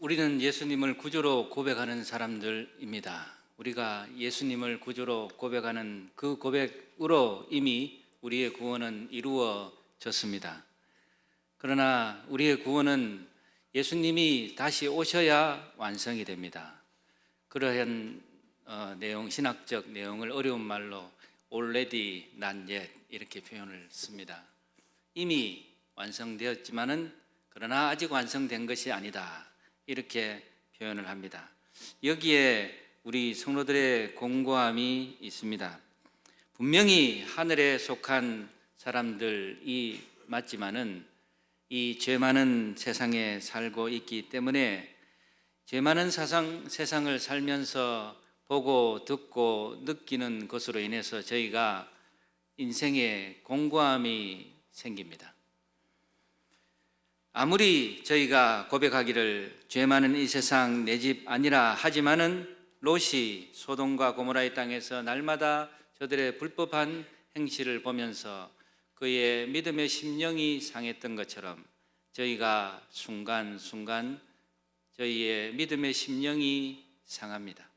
우리는 예수님을 구주로 고백하는 사람들입니다. 우리가 예수님을 구주로 고백하는 그 고백으로 이미 우리의 구원은 이루어졌습니다. 그러나 우리의 구원은 예수님이 다시 오셔야 완성이 됩니다. 그러한 내용, 신학적 내용을 어려운 말로 already not yet 이렇게 표현을 씁니다. 이미 완성되었지만은 그러나 아직 완성된 것이 아니다. 이렇게 표현을 합니다. 여기에 우리 성도들의 공고함이 있습니다. 분명히 하늘에 속한 사람들이 맞지만은 이 죄 많은 세상에 살고 있기 때문에 죄 많은 세상을 살면서 보고 듣고 느끼는 것으로 인해서 저희가 인생에 공고함이 생깁니다. 아무리 저희가 고백하기를 죄 많은 이 세상 내 집 아니라 하지만은 롯이 소돔과 고모라의 땅에서 날마다 저들의 불법한 행실을 보면서 그의 믿음의 심령이 상했던 것처럼 저희가 순간순간 저희의 믿음의 심령이 상합니다.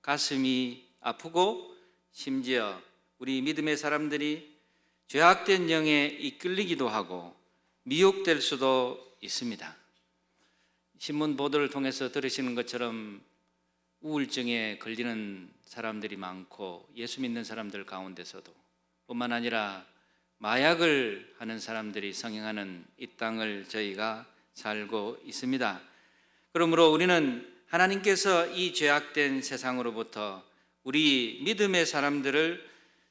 가슴이 아프고 심지어 우리 믿음의 사람들이 죄악된 영에 이끌리기도 하고 미혹될 수도 있습니다. 신문 보도를 통해서 들으시는 것처럼 우울증에 걸리는 사람들이 많고 예수 믿는 사람들 가운데서도 뿐만 아니라 마약을 하는 사람들이 성행하는 이 땅을 저희가 살고 있습니다. 그러므로 우리는 하나님께서 이 죄악된 세상으로부터 우리 믿음의 사람들을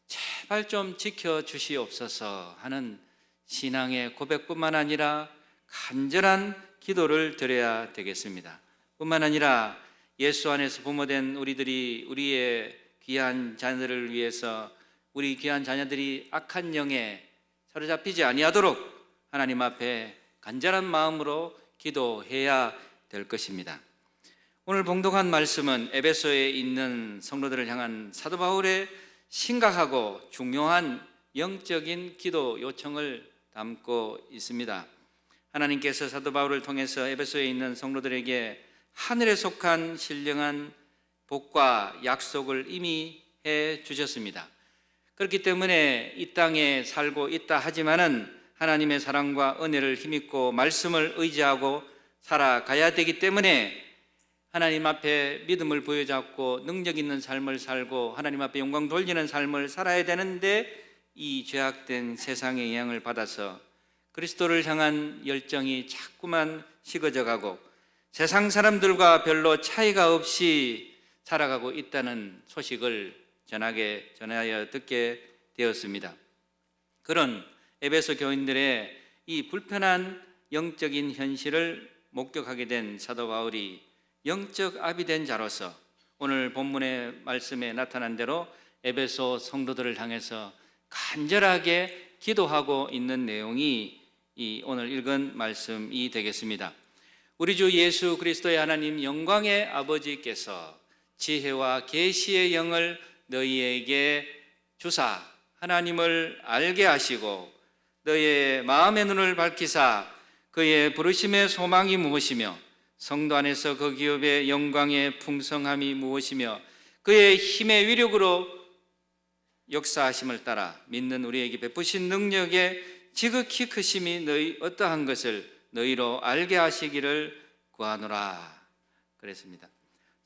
제발 좀 지켜주시옵소서 하는 신앙의 고백뿐만 아니라 간절한 기도를 드려야 되겠습니다. 뿐만 아니라 예수 안에서 부모된 우리들이 우리의 귀한 자녀들을 위해서 우리 귀한 자녀들이 악한 영에 사로잡히지 아니하도록 하나님 앞에 간절한 마음으로 기도해야 될 것입니다. 오늘 봉독한 말씀은 에베소에 있는 성도들을 향한 사도 바울의 심각하고 중요한 영적인 기도 요청을 담고 있습니다. 하나님께서 사도 바울을 통해서 에베소에 있는 성도들에게 하늘에 속한 신령한 복과 약속을 이미 해 주셨습니다. 그렇기 때문에 이 땅에 살고 있다 하지만은 하나님의 사랑과 은혜를 힘입고 말씀을 의지하고 살아가야 되기 때문에 하나님 앞에 믿음을 부여잡고 능력 있는 삶을 살고 하나님 앞에 영광 돌리는 삶을 살아야 되는데 이 죄악된 세상의 영향을 받아서 그리스도를 향한 열정이 자꾸만 식어져 가고 세상 사람들과 별로 차이가 없이 살아가고 있다는 소식을 전하여 듣게 되었습니다. 그런 에베소 교인들의 이 불편한 영적인 현실을 목격하게 된 사도 바울이 영적 압이 된 자로서 오늘 본문의 말씀에 나타난 대로 에베소 성도들을 향해서 간절하게 기도하고 있는 내용이 이 오늘 읽은 말씀이 되겠습니다. 우리 주 예수 그리스도의 하나님 영광의 아버지께서 지혜와 계시의 영을 너희에게 주사 하나님을 알게 하시고 너희의 마음의 눈을 밝히사 그의 부르심의 소망이 무엇이며 성도 안에서 그 기업의 영광의 풍성함이 무엇이며 그의 힘의 위력으로 역사하심을 따라 믿는 우리에게 베푸신 능력의 지극히 크심이 너희 어떠한 것을 너희로 알게 하시기를 구하노라 그랬습니다.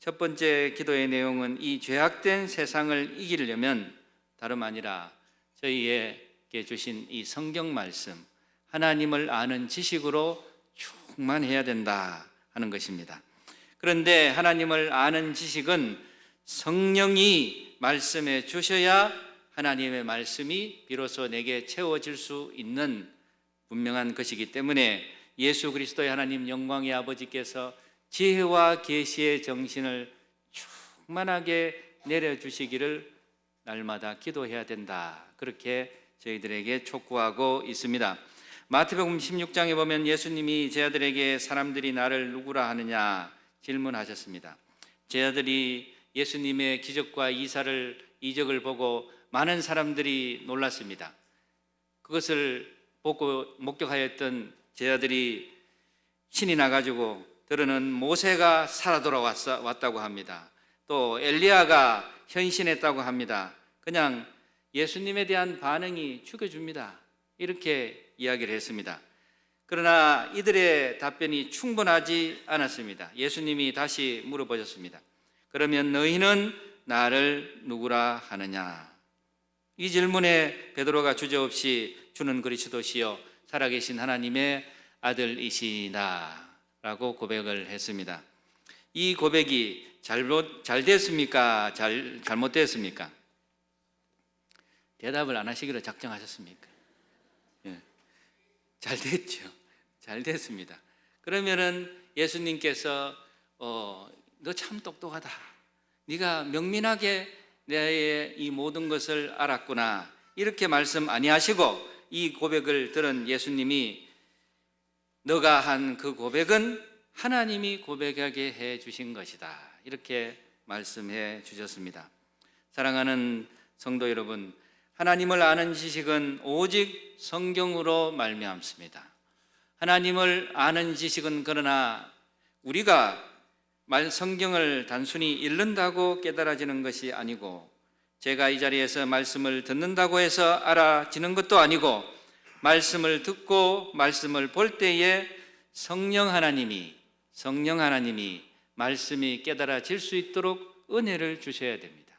첫 번째 기도의 내용은 이 죄악된 세상을 이기려면 다름 아니라 저희에게 주신 이 성경 말씀 하나님을 아는 지식으로 충만해야 된다 하는 것입니다. 그런데 하나님을 아는 지식은 성령이 말씀해 주셔야 하나님의 말씀이 비로소 내게 채워질 수 있는 분명한 것이기 때문에 예수 그리스도의 하나님 영광의 아버지께서 지혜와 계시의 정신을 충만하게 내려주시기를 날마다 기도해야 된다. 그렇게 저희들에게 촉구하고 있습니다. 마태복음 16장에 보면 예수님이 제자들에게 사람들이 나를 누구라 하느냐 질문하셨습니다. 제자들이 예수님의 기적과 이적을 보고 많은 사람들이 놀랐습니다. 그것을 보고 목격하였던 제자들이 신이 나가지고 들으는 모세가 살아 돌아왔다고 합니다. 또 엘리야가 현신했다고 합니다. 그냥 예수님에 대한 반응이 죽여줍니다. 이렇게 이야기를 했습니다. 그러나 이들의 답변이 충분하지 않았습니다. 예수님이 다시 물어보셨습니다. 그러면 너희는 나를 누구라 하느냐? 이 질문에 베드로가 주저없이 주는 그리스도시요 살아계신 하나님의 아들이시다 라고 고백을 했습니다. 이 고백이 잘 됐습니까? 잘못됐습니까? 대답을 안 하시기로 작정하셨습니까? 예. 잘 됐죠. 잘 됐습니다. 그러면은 예수님께서 너 참 똑똑하다. 네가 명민하게 내 이 모든 것을 알았구나. 이렇게 말씀 아니하시고 이 고백을 들은 예수님이 너가 한 그 고백은 하나님이 고백하게 해 주신 것이다. 이렇게 말씀해 주셨습니다. 사랑하는 성도 여러분, 하나님을 아는 지식은 오직 성경으로 말미암습니다. 하나님을 아는 지식은 그러나 우리가 성경을 단순히 읽는다고 깨달아지는 것이 아니고 제가 이 자리에서 말씀을 듣는다고 해서 알아지는 것도 아니고 말씀을 듣고 말씀을 볼 때에 성령 하나님이 말씀이 깨달아질 수 있도록 은혜를 주셔야 됩니다.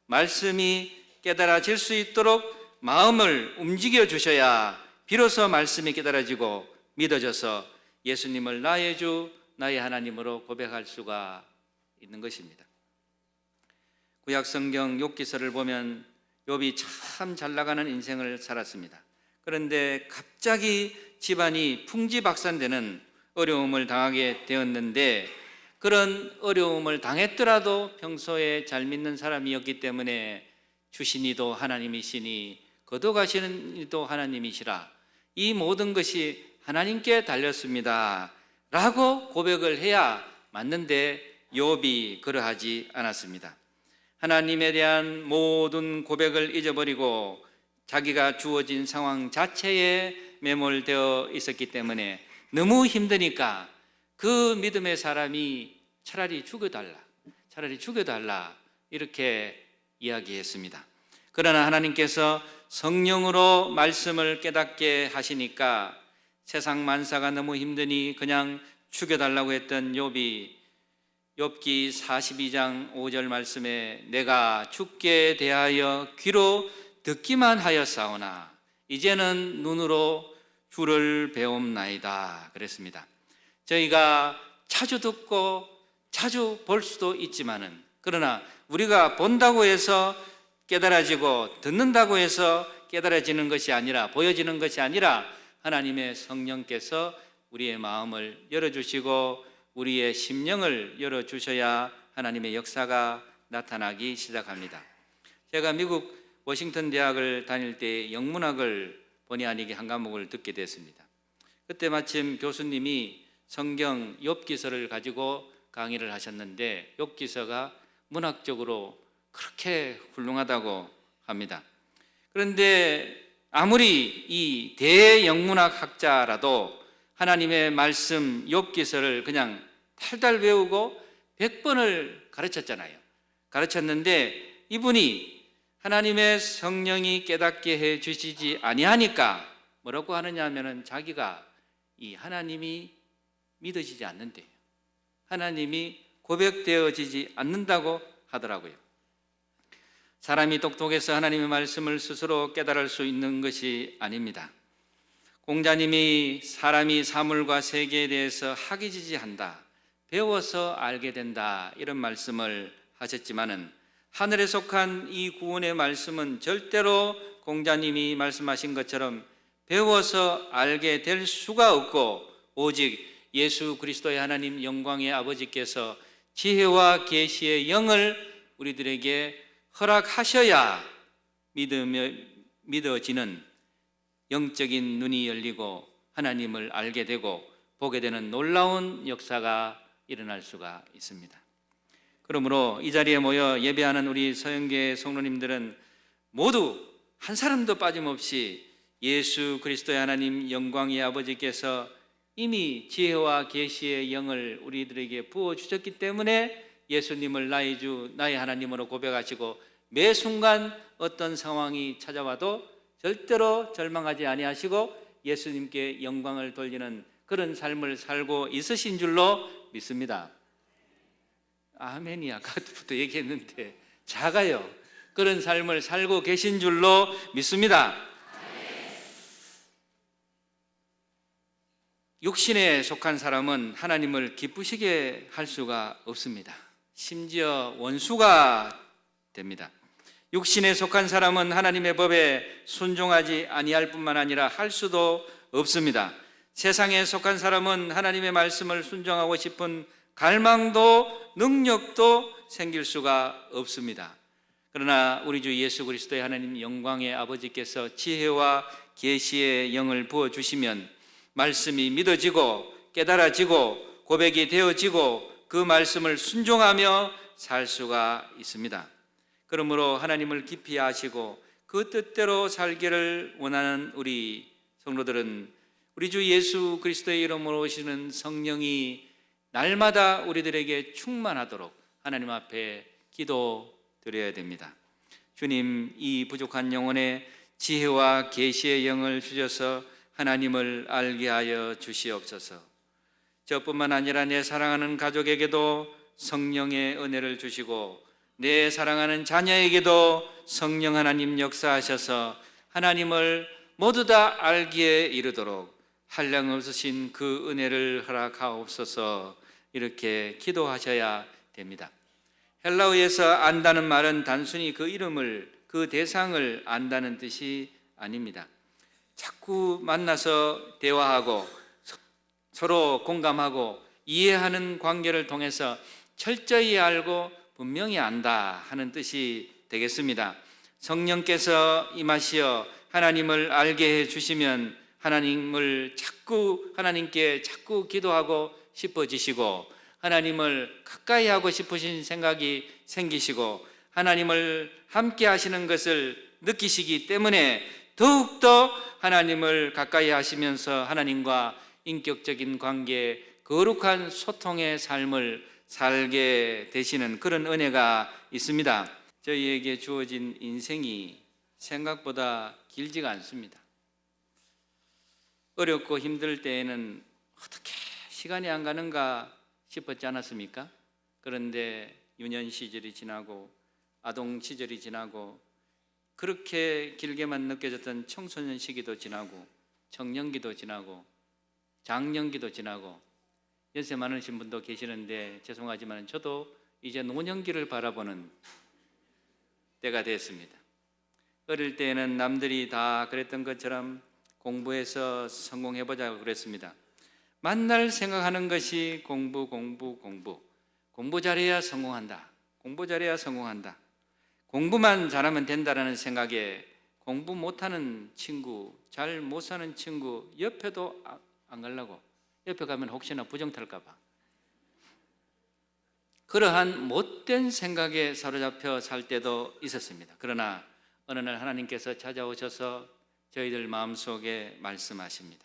말씀이 깨달아질 수 있도록 마음을 움직여 주셔야 비로소 말씀이 깨달아지고 믿어져서 예수님을 나의 주, 나의 하나님으로 고백할 수가 있는 것입니다. 구약 성경 욥기서를 보면 욥이 참 잘 나가는 인생을 살았습니다. 그런데 갑자기 집안이 풍지박산되는 어려움을 당하게 되었는데 그런 어려움을 당했더라도 평소에 잘 믿는 사람이었기 때문에 주시니도 하나님이시니 거둬가시는 이도 하나님이시라 이 모든 것이 하나님께 달렸습니다 라고 고백을 해야 맞는데 욥이 그러하지 않았습니다. 하나님에 대한 모든 고백을 잊어버리고 자기가 주어진 상황 자체에 매몰되어 있었기 때문에 너무 힘드니까 그 믿음의 사람이 차라리 죽여달라 이렇게 이야기했습니다. 그러나 하나님께서 성령으로 말씀을 깨닫게 하시니까 세상 만사가 너무 힘드니 그냥 죽여달라고 했던 욥이 욥기 42장 5절 말씀에 내가 죽게 대하여 귀로 듣기만 하였사오나 이제는 눈으로 주를 배움나이다 그랬습니다. 저희가 자주 듣고 자주 볼 수도 있지만은 그러나 우리가 본다고 해서 깨달아지고 듣는다고 해서 깨달아지는 것이 아니라 보여지는 것이 아니라 하나님의 성령께서 우리의 마음을 열어주시고 우리의 심령을 열어주셔야 하나님의 역사가 나타나기 시작합니다. 제가 미국 워싱턴 대학을 다닐 때 영문학을 본의 아니게 한 과목을 듣게 됐습니다. 그때 마침 교수님이 성경 욥기서를 가지고 강의를 하셨는데 욥기서가 문학적으로 그렇게 훌륭하다고 합니다. 그런데 아무리 이 대영문학 학자라도 하나님의 말씀 욥기서를 그냥 탈달 외우고 100번을 가르쳤잖아요. 가르쳤는데 이분이 하나님의 성령이 깨닫게 해 주시지 아니하니까 뭐라고 하느냐 하면은 자기가 이 하나님이 믿어지지 않는데요. 하나님이 고백되어지지 않는다고 하더라고요. 사람이 똑똑해서 하나님의 말씀을 스스로 깨달을 수 있는 것이 아닙니다. 공자님이 사람이 사물과 세계에 대해서 학이지지한다, 배워서 알게 된다 이런 말씀을 하셨지만은 하늘에 속한 이 구원의 말씀은 절대로 공자님이 말씀하신 것처럼 배워서 알게 될 수가 없고 오직 예수 그리스도의 하나님 영광의 아버지께서 지혜와 계시의 영을 우리들에게 허락하셔야 믿어지는 영적인 눈이 열리고 하나님을 알게 되고 보게 되는 놀라운 역사가 일어날 수가 있습니다. 그러므로 이 자리에 모여 예배하는 우리 서영교회 성도님들은 모두 한 사람도 빠짐없이 예수 그리스도의 하나님 영광의 아버지께서 이미 지혜와 계시의 영을 우리들에게 부어주셨기 때문에 예수님을 나의 주, 나의 하나님으로 고백하시고 매 순간 어떤 상황이 찾아와도 절대로 절망하지 아니하시고 예수님께 영광을 돌리는 그런 삶을 살고 있으신 줄로 믿습니다. 아멘이 아까부터 얘기했는데 작아요. 그런 삶을 살고 계신 줄로 믿습니다. 육신에 속한 사람은 하나님을 기쁘시게 할 수가 없습니다. 심지어 원수가 됩니다. 육신에 속한 사람은 하나님의 법에 순종하지 아니할 뿐만 아니라 할 수도 없습니다. 세상에 속한 사람은 하나님의 말씀을 순종하고 싶은 갈망도 능력도 생길 수가 없습니다. 그러나 우리 주 예수 그리스도의 하나님 영광의 아버지께서 지혜와 계시의 영을 부어주시면 말씀이 믿어지고 깨달아지고 고백이 되어지고 그 말씀을 순종하며 살 수가 있습니다. 그러므로 하나님을 깊이 아시고 그 뜻대로 살기를 원하는 우리 성도들은 우리 주 예수 그리스도의 이름으로 오시는 성령이 날마다 우리들에게 충만하도록 하나님 앞에 기도드려야 됩니다. 주님, 이 부족한 영혼에 지혜와 계시의 영을 주셔서 하나님을 알게 하여 주시옵소서. 저뿐만 아니라 내 사랑하는 가족에게도 성령의 은혜를 주시고 내 사랑하는 자녀에게도 성령 하나님 역사하셔서 하나님을 모두 다 알기에 이르도록 한량없으신 그 은혜를 허락하옵소서. 이렇게 기도하셔야 됩니다. 헬라어에서 안다는 말은 단순히 그 이름을, 그 대상을 안다는 뜻이 아닙니다. 자꾸 만나서 대화하고 서로 공감하고 이해하는 관계를 통해서 철저히 알고 분명히 안다 하는 뜻이 되겠습니다. 성령께서 임하시어 하나님을 알게 해주시면 하나님께 자꾸 기도하고 싶어지시고 하나님을 가까이 하고 싶으신 생각이 생기시고 하나님을 함께 하시는 것을 느끼시기 때문에 더욱더 하나님을 가까이 하시면서 하나님과 인격적인 관계, 거룩한 소통의 삶을 살게 되시는 그런 은혜가 있습니다. 저희에게 주어진 인생이 생각보다 길지가 않습니다. 어렵고 힘들 때에는 어떻게 시간이 안 가는가 싶었지 않았습니까? 그런데 유년 시절이 지나고 아동 시절이 지나고 그렇게 길게만 느껴졌던 청소년 시기도 지나고 청년기도 지나고 장년기도 지나고 연세 많으신 분도 계시는데 죄송하지만 저도 이제 노년기를 바라보는 때가 됐습니다. 어릴 때에는 남들이 다 그랬던 것처럼 공부해서 성공해보자고 그랬습니다. 만날 생각하는 것이 공부 잘해야 성공한다. 공부 잘해야 성공한다. 공부만 잘하면 된다라는 생각에 공부 못하는 친구, 잘 못 사는 친구 옆에도 안 가려고, 옆에 가면 혹시나 부정 탈까 봐 그러한 못된 생각에 사로잡혀 살 때도 있었습니다. 그러나 어느 날 하나님께서 찾아오셔서 저희들 마음속에 말씀하십니다.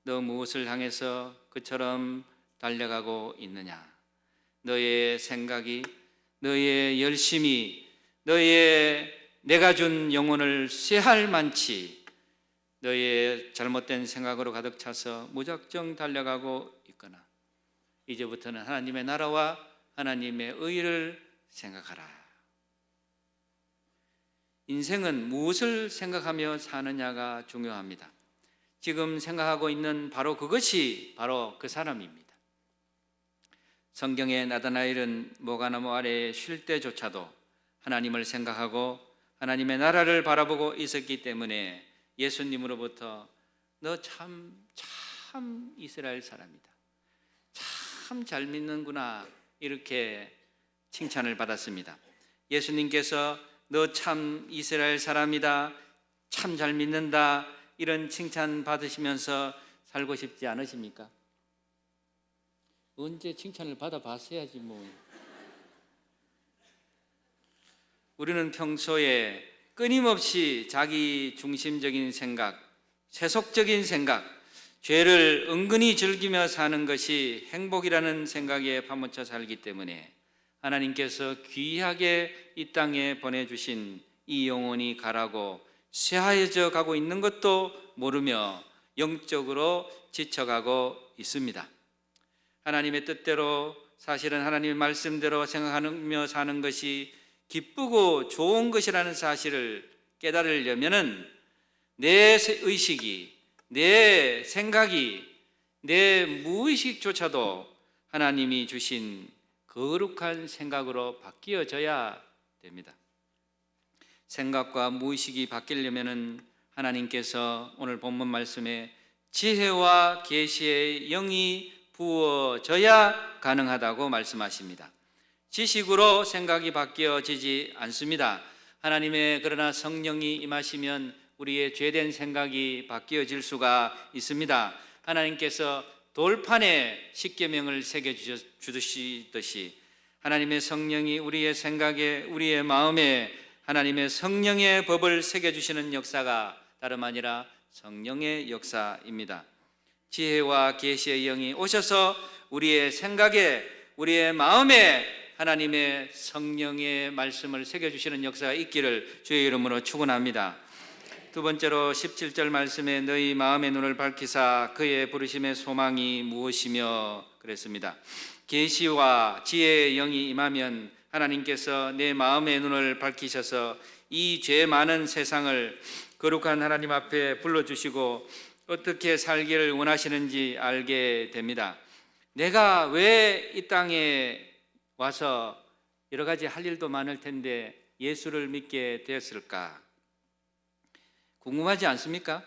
너 무엇을 향해서 그처럼 달려가고 있느냐? 너의 생각이, 너의 열심이, 내가 준 영혼을 쇠할 만치 너의 잘못된 생각으로 가득 차서 무작정 달려가고 있거나 이제부터는 하나님의 나라와 하나님의 의를 생각하라. 인생은 무엇을 생각하며 사느냐가 중요합니다. 지금 생각하고 있는 바로 그것이 바로 그 사람입니다. 성경에 나다나엘은 모가나무 아래에 쉴 때조차도 하나님을 생각하고 하나님의 나라를 바라보고 있었기 때문에 예수님으로부터 너 참 이스라엘 사람이다. 참 잘 믿는구나. 이렇게 칭찬을 받았습니다. 예수님께서 너 참 이스라엘 사람이다. 참 잘 믿는다. 이런 칭찬 받으시면서 살고 싶지 않으십니까? 언제 칭찬을 받아봤어야지 뭐. 우리는 평소에 끊임없이 자기 중심적인 생각, 세속적인 생각, 죄를 은근히 즐기며 사는 것이 행복이라는 생각에 파묻혀 살기 때문에 하나님께서 귀하게 이 땅에 보내주신 이 영혼이 가라고 쇠하여져 가고 있는 것도 모르며 영적으로 지쳐가고 있습니다. 하나님의 뜻대로, 사실은 하나님의 말씀대로 생각하며 사는 것이 기쁘고 좋은 것이라는 사실을 깨달으려면은 내 의식이, 내 생각이, 내 무의식조차도 하나님이 주신 거룩한 생각으로 바뀌어져야 됩니다. 생각과 무의식이 바뀌려면은 하나님께서 오늘 본문 말씀에 지혜와 계시의 영이 부어져야 가능하다고 말씀하십니다. 지식으로 생각이 바뀌어지지 않습니다. 그러나 성령이 임하시면 우리의 죄된 생각이 바뀌어질 수가 있습니다. 하나님께서 돌판에 십계명을 새겨주시듯이 하나님의 성령이 우리의 생각에, 우리의 마음에 하나님의 성령의 법을 새겨주시는 역사가 다름 아니라 성령의 역사입니다. 지혜와 계시의 영이 오셔서 우리의 생각에, 우리의 마음에 하나님의 성령의 말씀을 새겨주시는 역사가 있기를 주의 이름으로 축원합니다. 두 번째로 17절 말씀에 너희 마음의 눈을 밝히사 그의 부르심의 소망이 무엇이며 그랬습니다. 계시와 지혜의 영이 임하면 하나님께서 내 마음의 눈을 밝히셔서 이 죄 많은 세상을 거룩한 하나님 앞에 불러주시고 어떻게 살기를 원하시는지 알게 됩니다. 내가 왜 이 땅에 와서 여러 가지 할 일도 많을 텐데 예수를 믿게 되었을까? 궁금하지 않습니까?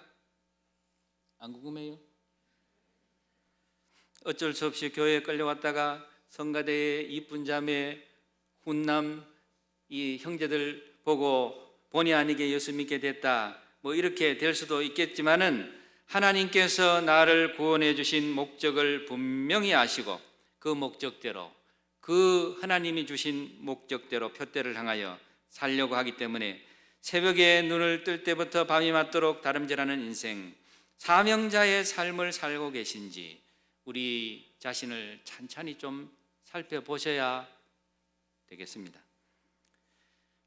안 궁금해요? 어쩔 수 없이 교회에 끌려왔다가 성가대의 이쁜 자매, 훈남 이 형제들 보고 본의 아니게 예수 믿게 됐다, 뭐 이렇게 될 수도 있겠지만은 하나님께서 나를 구원해 주신 목적을 분명히 아시고 그 목적대로, 그 하나님이 주신 목적대로 표대를 향하여 살려고 하기 때문에 새벽에 눈을 뜰 때부터 밤이 맞도록 다름질하는 인생, 사명자의 삶을 살고 계신지 우리 자신을 찬찬히 좀 살펴보셔야 되겠습니다.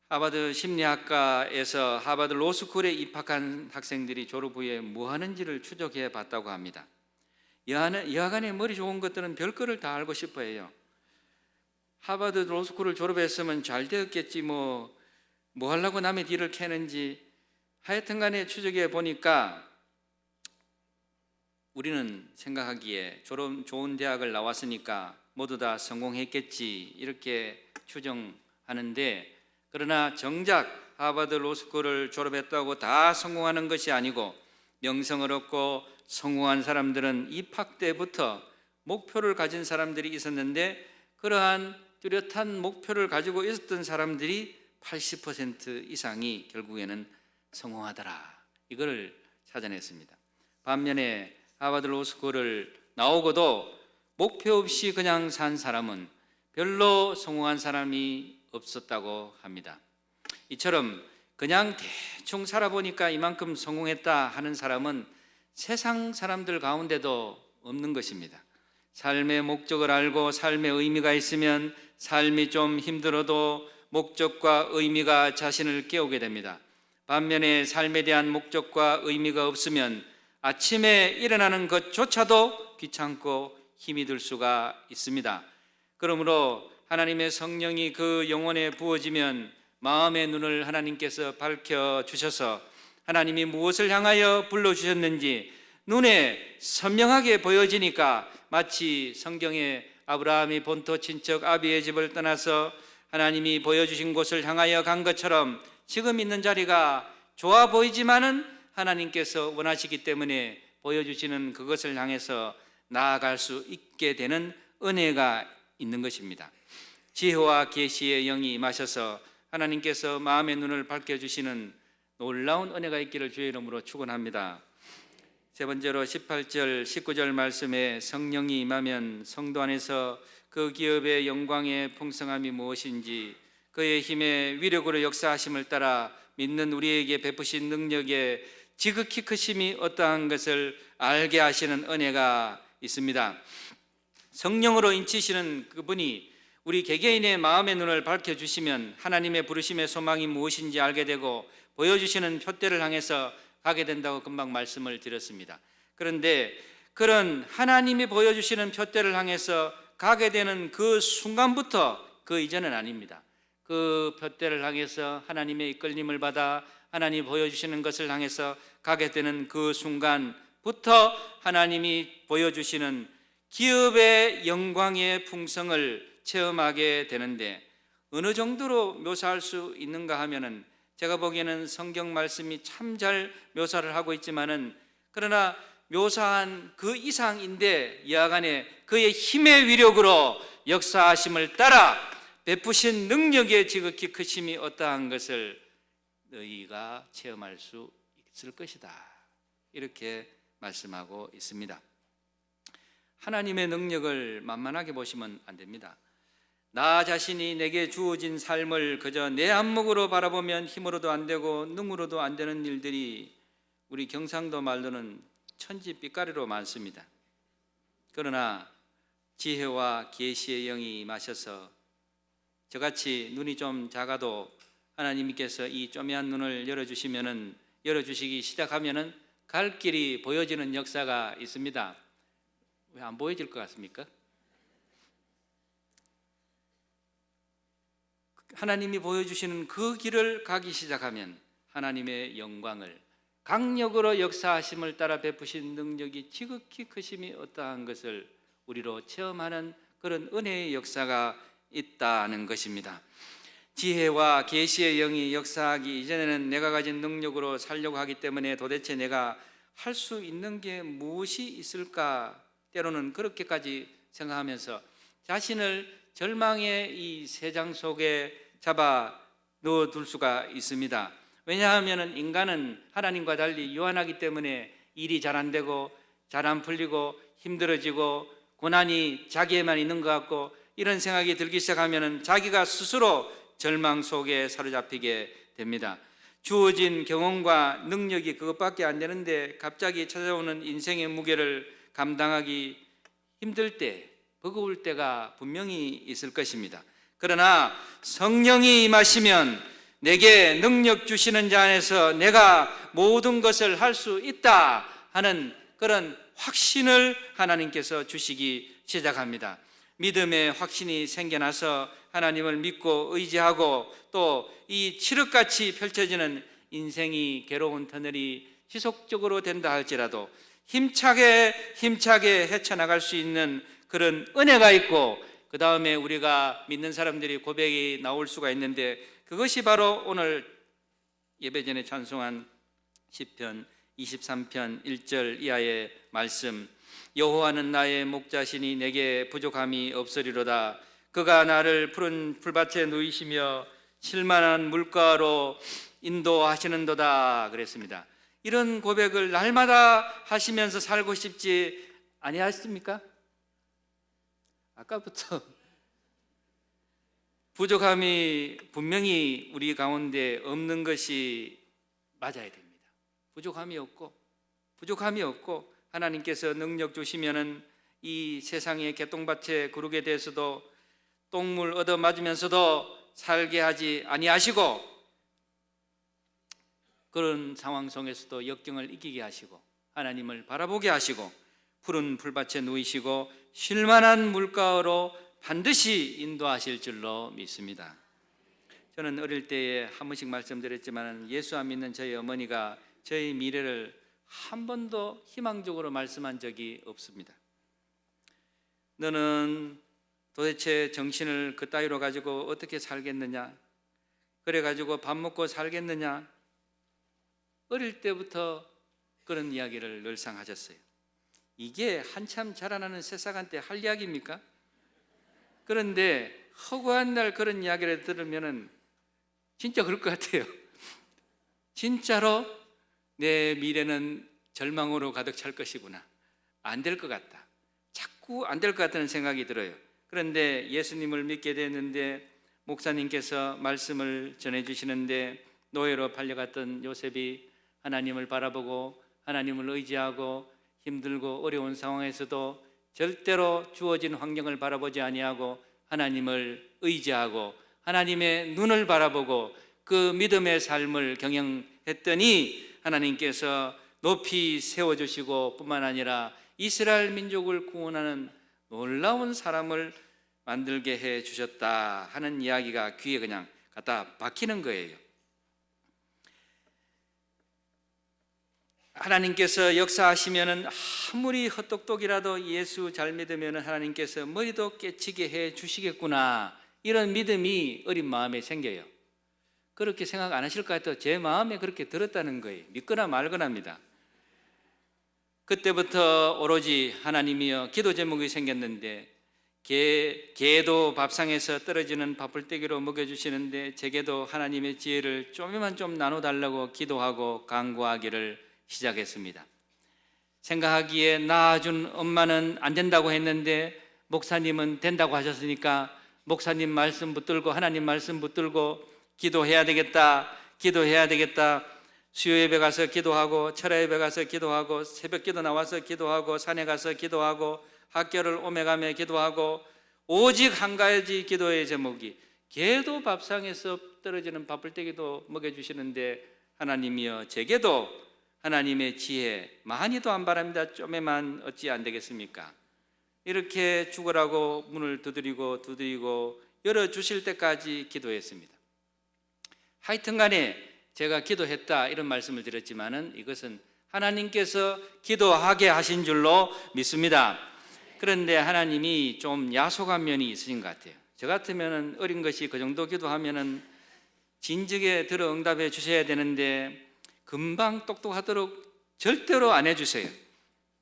하버드 심리학과에서 하버드 로스쿨에 입학한 학생들이 졸업 후에 뭐 하는지를 추적해 봤다고 합니다. 여하간에 머리 좋은 것들은 별거를 다 알고 싶어 해요. 하버드 로스쿨을 졸업했으면 잘 되었겠지, 뭐 하려고 남의 뒤를 캐는지. 하여튼 간에 추적해 보니까 우리는 생각하기에 좋은 대학을 나왔으니까 모두 다 성공했겠지 이렇게 추정하는데, 그러나 정작 하버드 로스쿨을 졸업했다고 다 성공하는 것이 아니고 명성을 얻고 성공한 사람들은 입학 때부터 목표를 가진 사람들이 있었는데 그러한 뚜렷한 목표를 가지고 있었던 사람들이 80% 이상이 결국에는 성공하더라, 이걸 찾아냈습니다. 반면에 하버드 로스쿨을 나오고도 목표 없이 그냥 산 사람은 별로 성공한 사람이 없었다고 합니다. 이처럼 그냥 대충 살아보니까 이만큼 성공했다 하는 사람은 세상 사람들 가운데도 없는 것입니다. 삶의 목적을 알고 삶의 의미가 있으면 삶이 좀 힘들어도 목적과 의미가 자신을 깨우게 됩니다. 반면에 삶에 대한 목적과 의미가 없으면 아침에 일어나는 것조차도 귀찮고 힘이 들 수가 있습니다. 그러므로 하나님의 성령이 그 영혼에 부어지면 마음의 눈을 하나님께서 밝혀주셔서 하나님이 무엇을 향하여 불러주셨는지 눈에 선명하게 보여지니까 마치 성경에 아브라함이 본토 친척 아비의 집을 떠나서 하나님이 보여주신 곳을 향하여 간 것처럼 지금 있는 자리가 좋아 보이지만은 하나님께서 원하시기 때문에 보여주시는 그것을 향해서 나아갈 수 있게 되는 은혜가 있는 것입니다. 지혜와 계시의 영이 임하셔서 하나님께서 마음의 눈을 밝혀주시는 놀라운 은혜가 있기를 주의 이름으로 축원합니다. 세 번째로 18절 19절 말씀에 성령이 임하면 성도 안에서 그 기업의 영광의 풍성함이 무엇인지 그의 힘의 위력으로 역사하심을 따라 믿는 우리에게 베푸신 능력의 지극히 크심이 어떠한 것을 알게 하시는 은혜가 있습니다. 성령으로 인치시는 그분이 우리 개개인의 마음의 눈을 밝혀주시면 하나님의 부르심의 소망이 무엇인지 알게 되고 보여주시는 표대를 향해서 가게 된다고 금방 말씀을 드렸습니다. 그런데 그런 하나님이 보여주시는 표대를 향해서 가게 되는 그 순간부터 그 이전은 아닙니다. 그 표대를 향해서 하나님의 이끌림을 받아 하나님이 보여주시는 것을 향해서 가게 되는 그 순간부터 하나님이 보여주시는 기업의 영광의 풍성을 체험하게 되는데, 어느 정도로 묘사할 수 있는가 하면은 제가 보기에는 성경 말씀이 참 잘 묘사를 하고 있지만은, 그러나 묘사한 그 이상인데 여하간에 그의 힘의 위력으로 역사하심을 따라 베푸신 능력의 지극히 크심이 어떠한 것을 너희가 체험할 수 있을 것이다, 이렇게 말씀하고 있습니다. 하나님의 능력을 만만하게 보시면 안 됩니다. 나 자신이 내게 주어진 삶을 그저 내 안목으로 바라보면 힘으로도 안 되고 능으로도 안 되는 일들이 우리 경상도 말로는 천지빛가리로 많습니다. 그러나 지혜와 계시의 영이 임하셔서 저같이 눈이 좀 작아도 하나님께서 이 쪼매한 눈을 열어주시기 시작하면은 갈 길이 보여지는 역사가 있습니다. 왜 안 보여질 것 같습니까? 하나님이 보여주시는 그 길을 가기 시작하면 하나님의 영광을, 강력으로 역사하심을 따라 베푸신 능력이 지극히 크심이 어떠한 것을 우리로 체험하는 그런 은혜의 역사가 있다는 것입니다. 지혜와 계시의 영이 역사하기 이전에는 내가 가진 능력으로 살려고 하기 때문에 도대체 내가 할 수 있는 게 무엇이 있을까, 때로는 그렇게까지 생각하면서 자신을 절망의 이 세상 속에 잡아 넣어둘 수가 있습니다. 왜냐하면 인간은 하나님과 달리 유한하기 때문에 일이 잘 안 되고 잘 안 풀리고 힘들어지고 고난이 자기에만 있는 것 같고, 이런 생각이 들기 시작하면 자기가 스스로 절망 속에 사로잡히게 됩니다. 주어진 경험과 능력이 그것밖에 안 되는데 갑자기 찾아오는 인생의 무게를 감당하기 힘들 때, 버거울 때가 분명히 있을 것입니다. 그러나 성령이 임하시면 내게 능력 주시는 자 안에서 내가 모든 것을 할 수 있다 하는 그런 확신을 하나님께서 주시기 시작합니다. 믿음의 확신이 생겨나서 하나님을 믿고 의지하고 또 이 칠흑같이 펼쳐지는 인생이 괴로운 터널이 지속적으로 된다 할지라도 힘차게 헤쳐나갈 수 있는 그런 은혜가 있고, 그 다음에 우리가 믿는 사람들이 고백이 나올 수가 있는데, 그것이 바로 오늘 예배 전에 찬송한 시편 23편 1절 이하의 말씀, 여호와는 나의 목자시니 내게 부족함이 없으리로다. 그가 나를 푸른 풀밭에 누이시며 쉴만한 물가로 인도하시는도다 그랬습니다. 이런 고백을 날마다 하시면서 살고 싶지 아니하십니까? 아까부터 부족함이 분명히 우리 가운데 없는 것이 맞아야 됩니다. 부족함이 없고 하나님께서 능력 주시면은 이 세상의 개똥밭에 구르게 돼서도 똥물 얻어 맞으면서도 살게 하지 아니하시고, 그런 상황 속에서도 역경을 이기게 하시고 하나님을 바라보게 하시고 푸른 풀밭에 누이시고 쉴만한 물가로 반드시 인도하실 줄로 믿습니다. 저는 어릴 때에 한 번씩 말씀드렸지만 예수 안 믿는 저희 어머니가 저희 미래를 한 번도 희망적으로 말씀한 적이 없습니다. 너는 도대체 정신을 그따위로 가지고 어떻게 살겠느냐, 그래 가지고 밥 먹고 살겠느냐, 어릴 때부터 그런 이야기를 늘상 하셨어요. 이게 한참 자라나는 새싹한테 할 이야기입니까? 그런데 허구한 날 그런 이야기를 들으면 진짜 그럴 것 같아요. 진짜로 내 미래는 절망으로 가득 찰 것이구나, 안 될 것 같다, 자꾸 안 될 것 같다는 생각이 들어요. 그런데 예수님을 믿게 됐는데 목사님께서 말씀을 전해주시는데 노예로 팔려갔던 요셉이 하나님을 바라보고 하나님을 의지하고 힘들고 어려운 상황에서도 절대로 주어진 환경을 바라보지 아니하고 하나님을 의지하고 하나님의 눈을 바라보고 그 믿음의 삶을 경영했더니 하나님께서 높이 세워주시고 뿐만 아니라 이스라엘 민족을 구원하는 놀라운 사람을 만들게 해 주셨다 하는 이야기가 귀에 그냥 갖다 박히는 거예요. 하나님께서 역사하시면은 아무리 헛똑똑이라도 예수 잘 믿으면은 하나님께서 머리도 깨치게 해 주시겠구나, 이런 믿음이 어린 마음에 생겨요. 그렇게 생각 안 하실 것 같아요. 제 마음에 그렇게 들었다는 거예요. 믿거나 말거나입니다. 그때부터 오로지 하나님이여 기도 제목이 생겼는데, 개도 밥상에서 떨어지는 밥풀떼기로 먹여주시는데 제게도 하나님의 지혜를 좀만 좀 나눠달라고 기도하고 간구하기를 시작했습니다. 생각하기에 낳아준 엄마는 안 된다고 했는데 목사님은 된다고 하셨으니까 목사님 말씀 붙들고 하나님 말씀 붙들고 기도해야 되겠다, 기도해야 되겠다. 수요예배 가서 기도하고 철야예배 가서 기도하고 새벽 기도 나와서 기도하고 산에 가서 기도하고 학교를 오매가며 기도하고 오직 한 가지 기도의 제목이 개도 밥상에서 떨어지는 밥풀떼기도 먹여주시는데 하나님이여 제게도 하나님의 지혜 많이도 안 바랍니다. 좀에만 어찌 안 되겠습니까? 이렇게 죽으라고 문을 두드리고 열어주실 때까지 기도했습니다. 하여튼 간에 제가 기도했다 이런 말씀을 드렸지만은 이것은 하나님께서 기도하게 하신 줄로 믿습니다. 그런데 하나님이 좀 야속한 면이 있으신 것 같아요. 저 같으면 어린 것이 그 정도 기도하면은 진즉에 들어 응답해 주셔야 되는데 금방 똑똑하도록 절대로 안 해주세요.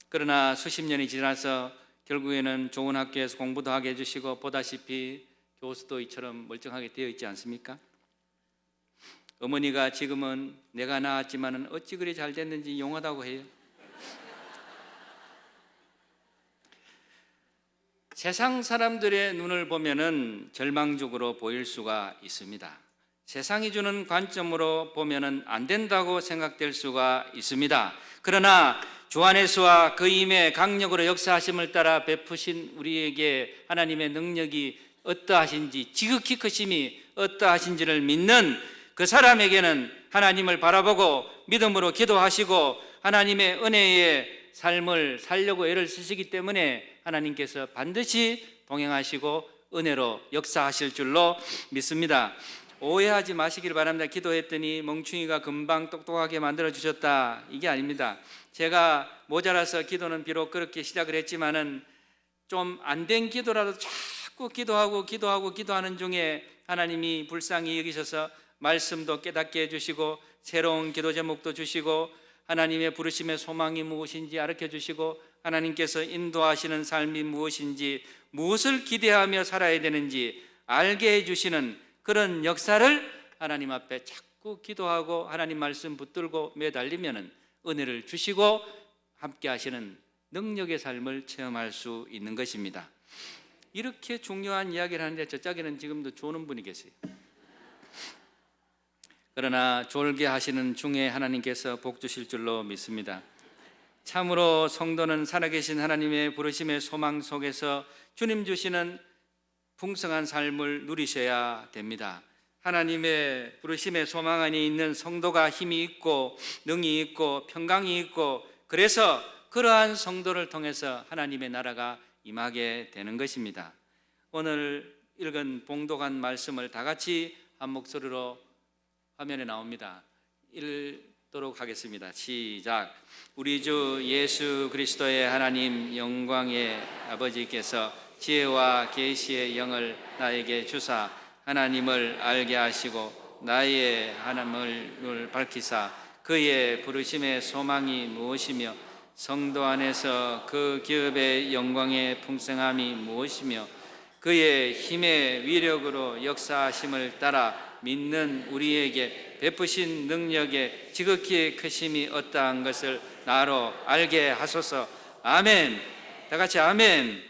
그러나 수십 년이 지나서 결국에는 좋은 학교에서 공부도 하게 해주시고 보다시피 교수도 이처럼 멀쩡하게 되어 있지 않습니까? 어머니가 지금은 내가 낳았지만 어찌 그리 잘 됐는지 용하다고 해요. 세상 사람들의 눈을 보면은 절망적으로 보일 수가 있습니다. 세상이 주는 관점으로 보면은 안 된다고 생각될 수가 있습니다. 그러나 주 안에서와 그 임의 강력으로 역사하심을 따라 베푸신 우리에게 하나님의 능력이 어떠하신지, 지극히 크심이 어떠하신지를 믿는 그 사람에게는 하나님을 바라보고 믿음으로 기도하시고 하나님의 은혜의 삶을 살려고 애를 쓰시기 때문에 하나님께서 반드시 동행하시고 은혜로 역사하실 줄로 믿습니다. 오해하지 마시길 바랍니다. 기도했더니 멍충이가 금방 똑똑하게 만들어 주셨다, 이게 아닙니다. 제가 모자라서 기도는 비록 그렇게 시작을 했지만은 좀 안 된 기도라도 자꾸 기도하는 중에 하나님이 불쌍히 여기셔서 말씀도 깨닫게 해주시고 새로운 기도 제목도 주시고 하나님의 부르심의 소망이 무엇인지 알려 주시고 하나님께서 인도하시는 삶이 무엇인지 무엇을 기대하며 살아야 되는지 알게 해주시는 그런 역사를 하나님 앞에 자꾸 기도하고 하나님 말씀 붙들고 매달리면 은혜를 주시고 함께 하시는 능력의 삶을 체험할 수 있는 것입니다. 이렇게 중요한 이야기를 하는데 저짝에는 지금도 조는 분이 계세요. 그러나 졸게 하시는 중에 하나님께서 복 주실 줄로 믿습니다. 참으로 성도는 살아계신 하나님의 부르심의 소망 속에서 주님 주시는 풍성한 삶을 누리셔야 됩니다. 하나님의 부르심의 소망 안에 있는 성도가 힘이 있고 능이 있고 평강이 있고 그래서 그러한 성도를 통해서 하나님의 나라가 임하게 되는 것입니다. 오늘 읽은 봉독한 말씀을 다 같이 한 목소리로 화면에 나옵니다. 읽도록 하겠습니다. 시작. 우리 주 예수 그리스도의 하나님 영광의 아버지께서 지혜와 계시의 영을 나에게 주사 하나님을 알게 하시고 나의 하나님을 밝히사 그의 부르심의 소망이 무엇이며 성도 안에서 그 기업의 영광의 풍성함이 무엇이며 그의 힘의 위력으로 역사하심을 따라 믿는 우리에게 베푸신 능력의 지극히 크심이 어떠한 것을 나로 알게 하소서. 아멘. 다 같이 아멘.